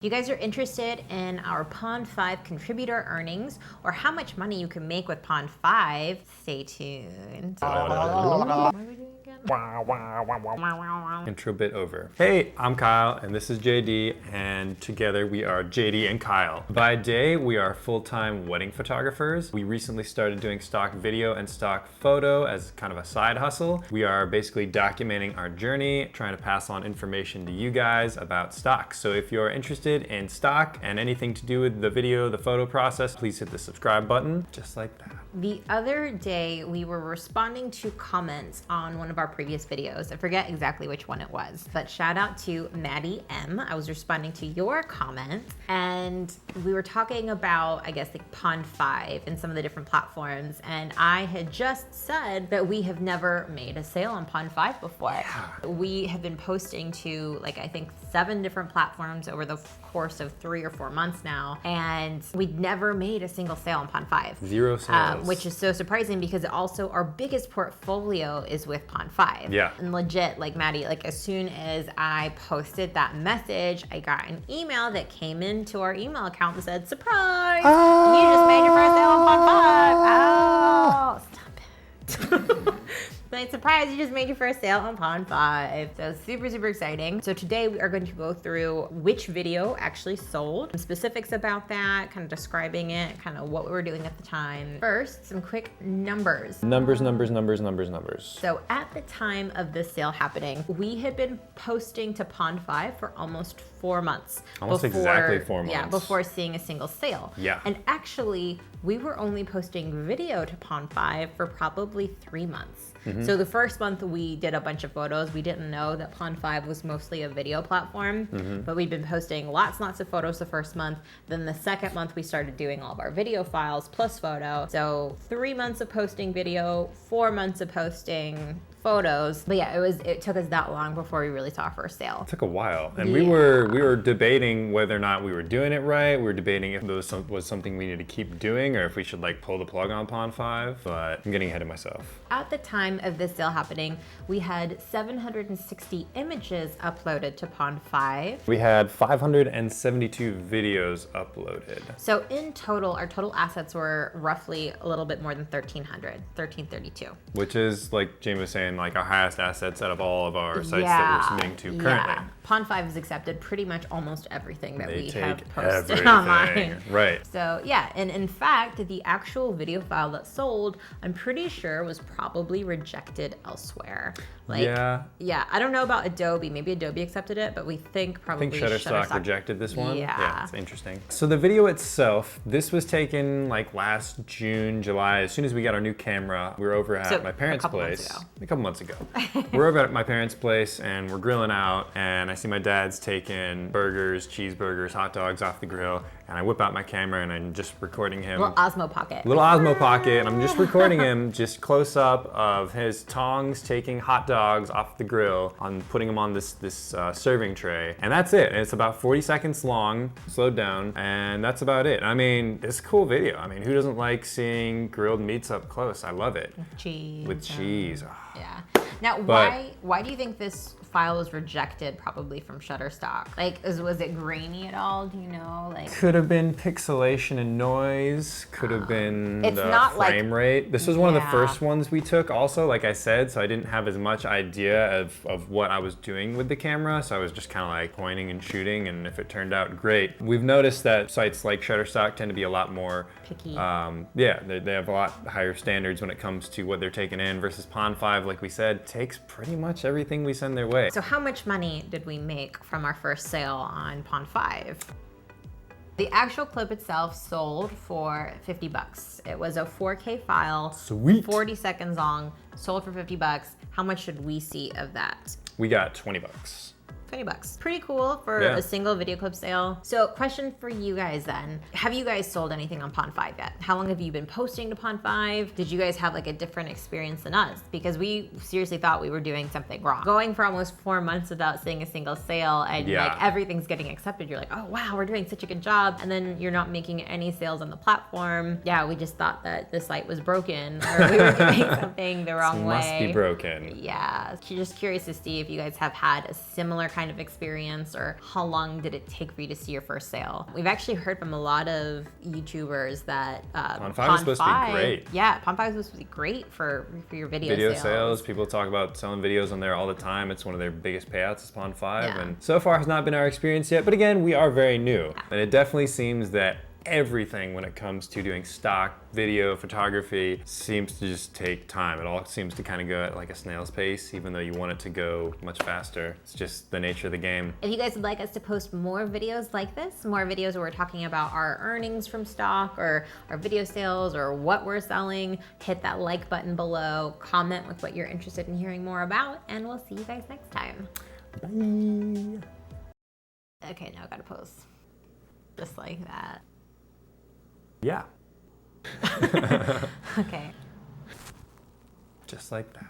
You guys are interested in our Pond5 contributor earnings or how much money you can make with Pond5? Stay tuned. What are we doing again? Intro bit over. Hey, I'm Kyle and this is JD, and together we are JD and Kyle. By day, we are full-time wedding photographers. We recently started doing stock video and stock photo as kind of a side hustle. We are basically documenting our journey, trying to pass on information to you guys about stock. So if you're interested in stock and anything to do with the video, the photo process, please hit the subscribe button, just like that. The other day, we were responding to comments on one of our previous videos. I forget exactly which one it was, but shout out to Maddie M. I was responding to your comment, and we were talking about, I guess, like Pond5 and some of the different platforms, and I had just said that we have never made a sale on Pond5 before. Yeah. We have been posting to, like, I think 7 different platforms over the course of 3 or 4 months now, and we'd never made a single sale on Pond5. 0 sales. Which is so surprising because also our biggest portfolio is with Pond5. Yeah. And legit, like Maddie, like as soon as I posted that message, I got an email that came into our email account and said, "Surprise! You just made your first sale on Pond5." Oh, stop it. Like, surprise, you just made your first sale on Pond5. So super, super exciting. So today we are going to go through which video actually sold, some specifics about that, kind of describing it, kind of what we were doing at the time. First, some quick numbers. Numbers. So at the time of this sale happening, we had been posting to Pond5 for almost 4 months. Almost exactly 4 months. Yeah, before seeing a single sale. Yeah. And actually, we were only posting video to Pond5 for probably 3 months. So the first month we did a bunch of photos. We didn't know that Pond5 was mostly a video platform, but we'd been posting lots and lots of photos the first month. Then the second month we started doing all of our video files plus photo. So 3 months of posting video, 4 months of posting photos. But yeah, it took us that long before we really saw our first sale. It took a while, and we were debating whether or not we were doing it right. We were debating if this was something we needed to keep doing or if we should like pull the plug on Pond5, but I'm getting ahead of myself. At the time of this sale happening, we had 760 images uploaded to Pond5. We had 572 videos uploaded. So in total, our total assets were roughly a little bit more than 1,332. Which is, like Jamie was saying, like our highest assets out of all of our sites that we're submitting to currently. Yeah. Pond5 has accepted pretty much almost everything that we take have posted everything. online. Right. So yeah, and in fact, the actual video file that sold, I'm pretty sure was probably rejected elsewhere. Like, yeah, I don't know about Adobe. Maybe Adobe accepted it, but we think probably I think Shutterstock rejected this one. Yeah, it's interesting. So the video itself, this was taken like last June, July. As soon as we got our new camera, we were over at my parents' place. A couple months ago. We're over at my parents' place and we're grilling out, and I see my dad's taking burgers, cheeseburgers, hot dogs off the grill, and I whip out my camera and I'm just recording him. Little Osmo Pocket. Little Osmo Pocket, and I'm just recording him, just close up of his tongs taking hot dogs off the grill, on putting them on this serving tray, and that's it. And it's about 40 seconds long, slowed down, and that's about it. I mean, it's a cool video. I mean, who doesn't like seeing grilled meats up close? I love it. With cheese. Oh. Yeah. Now, why do you think this file was rejected probably from Shutterstock? Like, was it grainy at all? Do you know? Like, could have been pixelation and noise. Could have been it's the not frame rate. This was one of the first ones we took also, like I said, so I didn't have as much idea of what I was doing with the camera, so I was just kind of like pointing and shooting, and if it turned out, great. We've noticed that sites like Shutterstock tend to be a lot more picky. Yeah, they have a lot higher standards when it comes to what they're taking in, versus Pond5, like we said, takes pretty much everything we send their way. So how much money did we make from our first sale on Pond5? The actual clip itself sold for $50. It was a 4K file, Sweet. 40 seconds long, sold for $50. How much should we see of that? We got $20. $20. Pretty cool for a single video clip sale. So question for you guys then. Have you guys sold anything on Pond5 yet? How long have you been posting to Pond5? Did you guys have like a different experience than us? Because we seriously thought we were doing something wrong. Going for almost 4 months without seeing a single sale and like everything's getting accepted. You're like, oh wow, we're doing such a good job. And then you're not making any sales on the platform. Yeah, we just thought that the site was broken or we were doing something the wrong way. Must be broken. Yeah, just curious to see if you guys have had a similar kind kind of experience, or how long did it take for you to see your first sale? We've actually heard from a lot of YouTubers that Pond5 is supposed to be great. Yeah, Pond5 is supposed to be great for your video sales. People talk about selling videos on there all the time. It's one of their biggest payouts is Pond5, Yeah. and so far has not been our experience yet. But again, we are very new, and it definitely seems that everything when it comes to doing stock video photography seems to just take time. It all seems to kind of go at like a snail's pace, even though you want it to go much faster. It's just the nature of the game. If you guys would like us to post more videos like this, more videos where we're talking about our earnings from stock or our video sales or what we're selling, hit that like button below, comment with what you're interested in hearing more about, and we'll see you guys next time. Bye. Okay, now I gotta pose just like that. Yeah. Okay. Just like that.